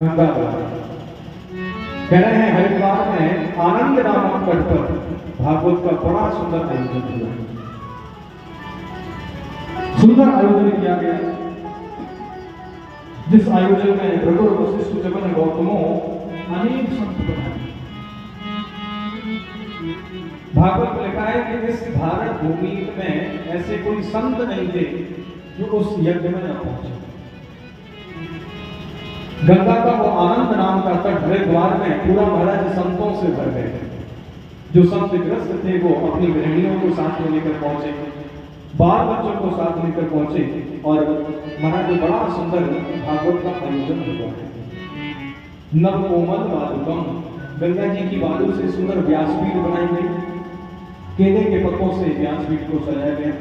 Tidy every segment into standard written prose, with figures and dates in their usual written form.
गंगा कह रहे हैं हरिद्वार में आनंद नामक तट पर भागवत का बड़ा सुंदर आयोजन हुआ। सुंदर आयोजन किया गया, जिस आयोजन में भृगु वशिष्ठ जगन गौतमो अनेक संत बनाए। भागवत में लिखा है कि इस भारत भूमि में ऐसे कोई संत नहीं थे जो उस यज्ञ में न पहुंचे। गंगा का वो आनंद नाम का तट हरिद्वार में पूरा महाराज संतों से भर गए। जो संत ग्रस्त थे वो अपनी गृहिणियों को साथ में लेकर पहुंचे, बाल बच्चों को साथ लेकर पहुंचे और महाराज बड़ा सुंदर भागवत का आयोजन हुआ है। नव कोमल बालुकम, गंगा जी की बालू से सुंदर व्यासपीठ बनाई गई, केले के पत्तों से व्यासपीठ को सजाया गया।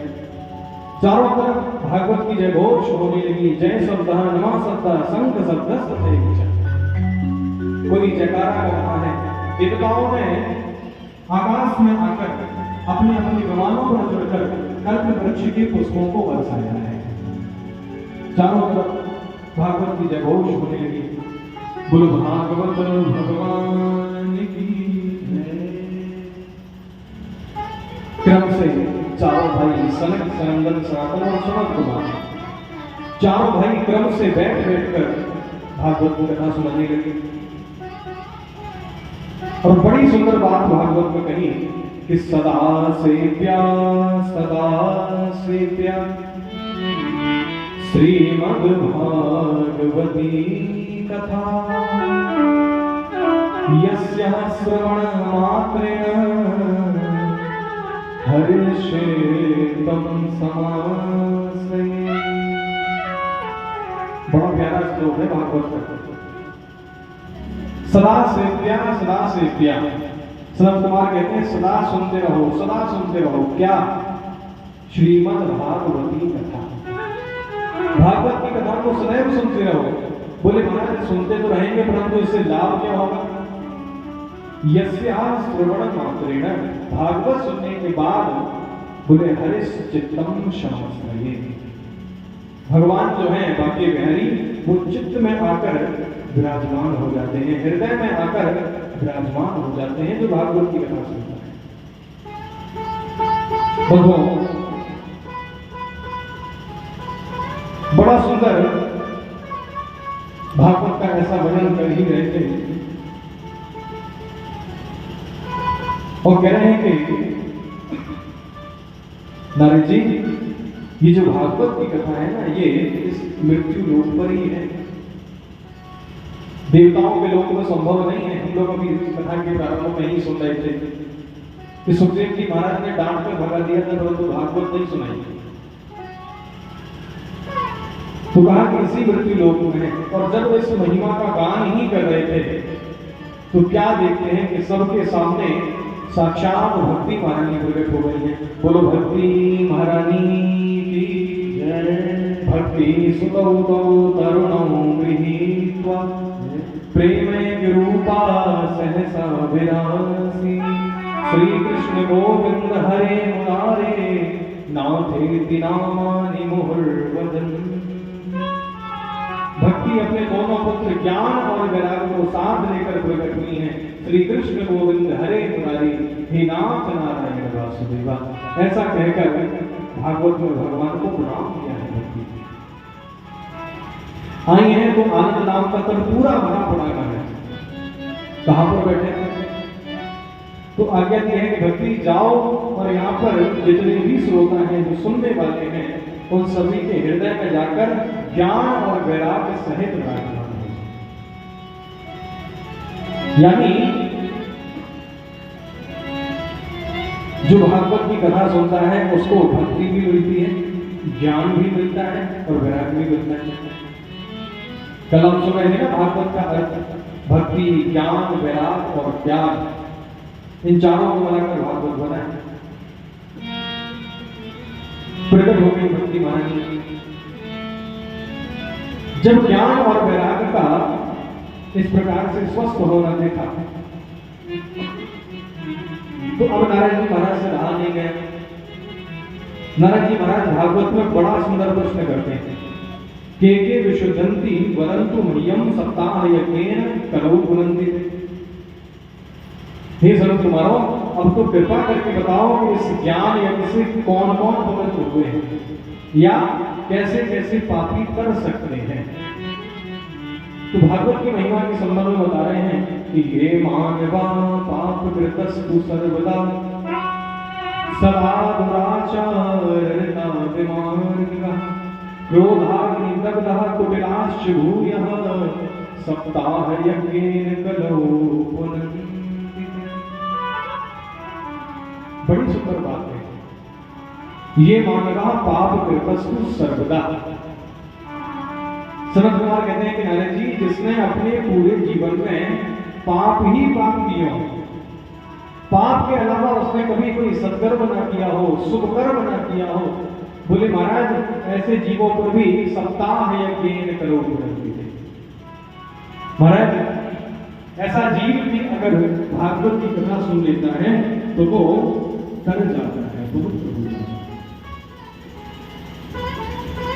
चारों तरफ भागवत की जय घोष होने लगी। जय शब्द नमः शब्द शंख शब्द सत्य। कोई जयकारा कर रहा है। देवताओं ने आकाश में आकर अपने अपने विमानों पर चढ़कर कल्प वृक्ष के पुष्पों को बरसाया है। चारों तरफ भागवत की जय घोष होने लगी। बोलो भागवत भगवान की क्रम से चारों भाई सनक सनंदन सनातन और सनत कुमार चारों भाई क्रम से बैठ कर भागवत की कथा सुनाने लगे। और बड़ी सुंदर बात भागवत में कही कि सदा सेव्या श्रीमद् भागवती कथा यस्याः श्रवण मात्रेण हर्षेतम समाश्रये। बड़ा प्यारा श्लोक है भागवत का। सदा सेव्या सनत कुमार कहते हैं सदा सुनते रहो। क्या? श्रीमद् भागवती कथा, भागवत की कथा को सदैव सुनते रहो। बोले महाराज सुनते तो रहेंगे परंतु इससे लाभ क्या होगा? यस्याः श्रवण मात्रेण, भागवत सुनने के बाद बोले हरिश चित्तम शमस्मये, भगवान जो है बाकी बिहारी वो चित्त में आकर विराजमान हो जाते हैं, हृदय में आकर विराजमान हो जाते हैं जो भागवत की कथा सुनता है। भगवान बड़ा सुंदर भागवत का ऐसा वर्णन कर ही रहे थे और कह रहे हैं कि नारद जी ये जो भागवत की कथा है ना ये इस मृत्यु लोक पर ही है, देवताओं के लोक में संभव नहीं है। हम लोग अभी कथा के प्रारंभ में ही सुन रहे थे कि सुखदेव जी महाराज ने डांट कर भगा दिया था परंतु भागवत नहीं सुनाई, तो कहा कि इसी मृत्यु लोक में है। और जब इस महिमा का गान ही कर रहे थे तो क्या देखते हैं कि सबके सामने साक्षात भक्ति महारानी प्रकट हो गई है। बोलो भक्ति महारानी की जय। भक्ति सुतौ तौ तरुणौ गृहीत्वा प्रेमैक रूपा सहसा विरासी श्री कृष्ण गोविंद हरे मुरारे नाथेति नामानि मुहुर्वदन्। भक्ति अपने दोनों पुत्र ज्ञान और वैराग्य को साथ लेकर प्रकट हुई है। श्री कृष्ण गोविंद हरे मुरारी हे नाथ नारायण वासुदेवा, ऐसा कहकर भागवत में भगवान को प्रणाम किया है। भक्ति आई है तो आनंद नाम का तट पूरा भरा पड़ा है। कहां पर बैठे तो आज्ञा दी है कि भक्ति जाओ और यहाँ पर जितने भी श्रोता हैं जो सुनने वाले हैं उन सभी के हृदय में जाकर ज्ञान और वैराग्य सहित विराजमान हो। यानी जो भागवत की कथा सुनता है उसको भक्ति भी मिलती है, ज्ञान भी मिलता है और वैराग्य भी मिलता है। कल हम सुन रहे थे ना भागवत का अर्थ भक्ति, ज्ञान, वैराग्य और त्याग, इन चारों को मिलाकर भागवत बना है। प्रकट हो गई भक्ति महारानी। जब ज्ञान और वैराग्य का इस प्रकार से स्वस्थ होना देखा तो अब नारद जी महाराज से रहा नहीं गया। नारद जी महाराज भागवत में बड़ा सुंदर प्रश्न करते हैं के विशुद्धंती वरंतु मह्यम सप्ताह यज्ञेन कलौ पुनंति। हे संत कुमारों, अब तो कृपा करके बताओ कि इस ज्ञान यज्ञ से कौन कौन पवित्र हुए हैं या कैसे कैसे पापी कर सकते हैं। तो भागवत की महिमा के संबंध में बता रहे हैं कि ये मानवा पाप कृतस्तु सर्वदा सदा दुराचारता विमार्गः क्रोधाग्निदग्धः कुटिलाश्च भूयः सप्ताह यज्ञेन कलौ पुनन्ति। बड़ी सुंदर बात है। ये मानवा पाप कृतस्तु सर्वदा। सनत कुमार कहते हैं कि नारद जी, जिसने अपने पूरे जीवन में पाप ही पाप किया हो, पाप के अलावा उसने कभी कोई सत्कर्म ना किया हो, शुभकर्म ना किया हो, बोले महाराज ऐसे जीवों पर भी सप्ताह यज्ञेन कलौ पुनन्ति। महाराज ऐसा जीव भी अगर भागवत की कथा सुन लेता है तो वो तर जाता है, पवित्र हो जाता है।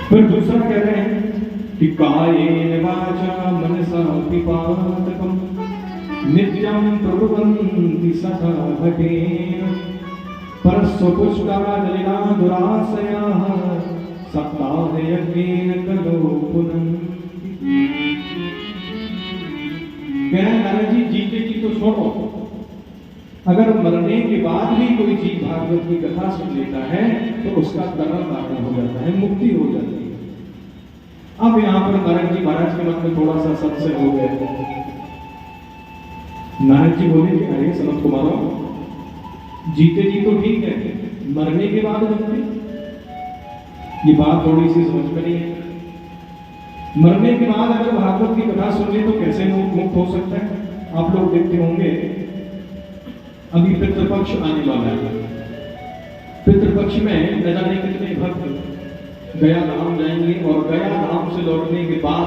फिर दूसरा कह रहे हैं कि कायेन वाचा मनसा पिपातकं नित्यं प्रभुवन्ति सखा भटेन परस्वपुष्टादलिना दुराशयाः सप्ताह यज्ञेन कलौ पुनन्ति। कह रहे नारद जी, जीते जी तो छोड़ो, अगर मरने के बाद भी कोई जीव भागवत की कथा सुन लेता है तो उसका कर्म काटना हो जाता है, मुक्ति हो जाती है। अब यहाँ पर नारद जी महाराज के मन में थोड़ा सा संशय हो गया। नारद जी बोले कि अरे सनत कुमारों, जीते जी तो ठीक है, मरने के बाद मुक्ति, ये बात थोड़ी सी समझ में नहीं है। मरने के बाद अगर भागवत की कथा सुन ले तो कैसे मुक्त हो सकता है। आप लोग देखते होंगे अभी पितृपक्ष आने वाला है। पितृपक्ष में न जाने कितने भक्त गया धाम जाएंगे और गया धाम से लौटने के बाद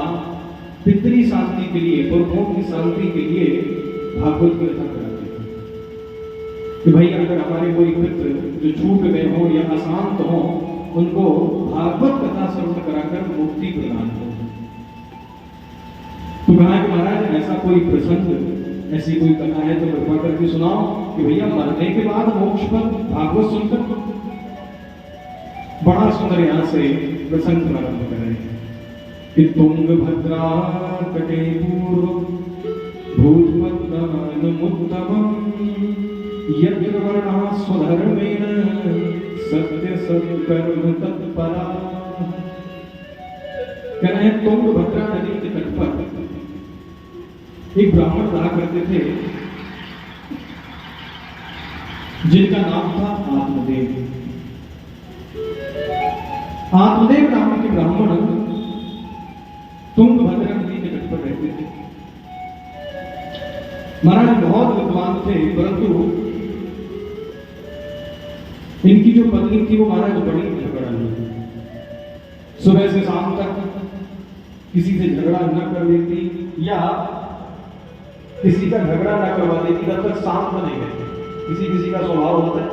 पितरी शांति के लिए, पुरखों की शांति के लिए भागवत की कथा कराते हैं कि भाई अगर हमारे कोई पितृ जो छूट गए हो या अशांत हो, उनको भागवत कथा श्रवण कराकर मुक्ति प्रदान हो। तो कहा कि महाराज ऐसा कोई प्रसंग, ऐसी कोई कथा है तो कृपा करके सुनाओ कि भैया मरने के बाद मोक्ष पर भागवत सुनकर। बड़ा सुंदर यहाँ से प्रसंग प्रारंभ कर रहे हैं कि तुंगभद्रा तटे पूर्व भूतपद्मानुमुत्तमं यज्ञवर्णा स्वधर्मेण सत्य सत्कर्म तत्परा। कह रहे हैं तुंगभद्रा नदी के तट पर एक ब्राह्मण रहा करते थे जिनका नाम था आत्मदेव। आत्मदेव नाम के ब्राह्मण तुंगभद्रा नदी के तट पर रहते थे। महाराज बहुत विद्वान थे, परंतु इनकी जो पत्नी थी वो महाराज बड़ी झगड़ालू, सुबह से शाम तक किसी से झगड़ा न कर लेती या किसी का झगड़ा ना करवा देती, तब तक शांत नहीं रहती। किसी का स्वभाव होता है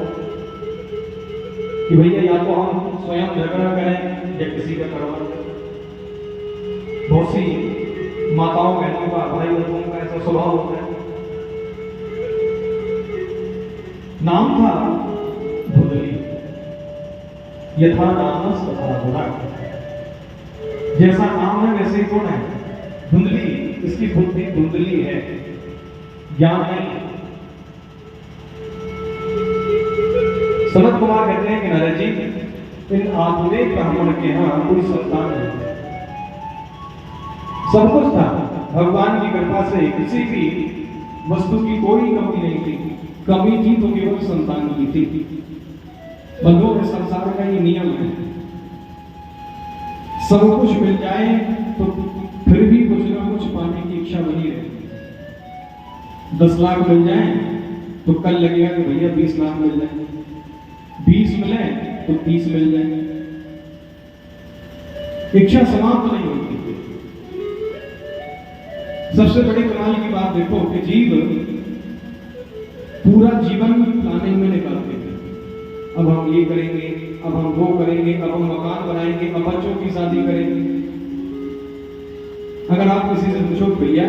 कि भैया या तो हम स्वयं झगड़ा करें या किसी का करवा दें। बहुत सी माताओं बहनों का, भाई बहनों का ऐसा स्वभाव होता है। नाम था धुंधली, यथा नाम तथा गुणा। जैसा नाम है वैसे ही गुण है। धुंधली, इसकी बुद्धि धुंधली है, ज्ञान नहीं। सनत कुमार कहते हैं कि नारद जी, इन आधुनिक ब्राह्मण के यहाँ कोई संतान नहीं, सब कुछ था। भगवान की कृपा से किसी भी वस्तु की कोई कमी नहीं थी। कमी थी तो केवल संतान की थी। बंधुओं के संसार का ये नियम है, सब कुछ मिल जाए तो फिर भी कुछ ना कुछ पाने की इच्छा बनी रहती। 10 लाख मिल जाए तो कल लगेगा कि भैया 20 लाख मिल जाए, 20 मिले तो 30 मिल जाए। इच्छा समाप्त नहीं होती। सबसे बड़ी कमाल की बात देखो कि जीव पूरा जीवन प्लानिंग में निकालते थे। अब हम ये करेंगे, अब हम वो करेंगे, अब हम मकान बनाएंगे, अब बच्चों की शादी करेंगे। अगर आप किसी से पूछो भैया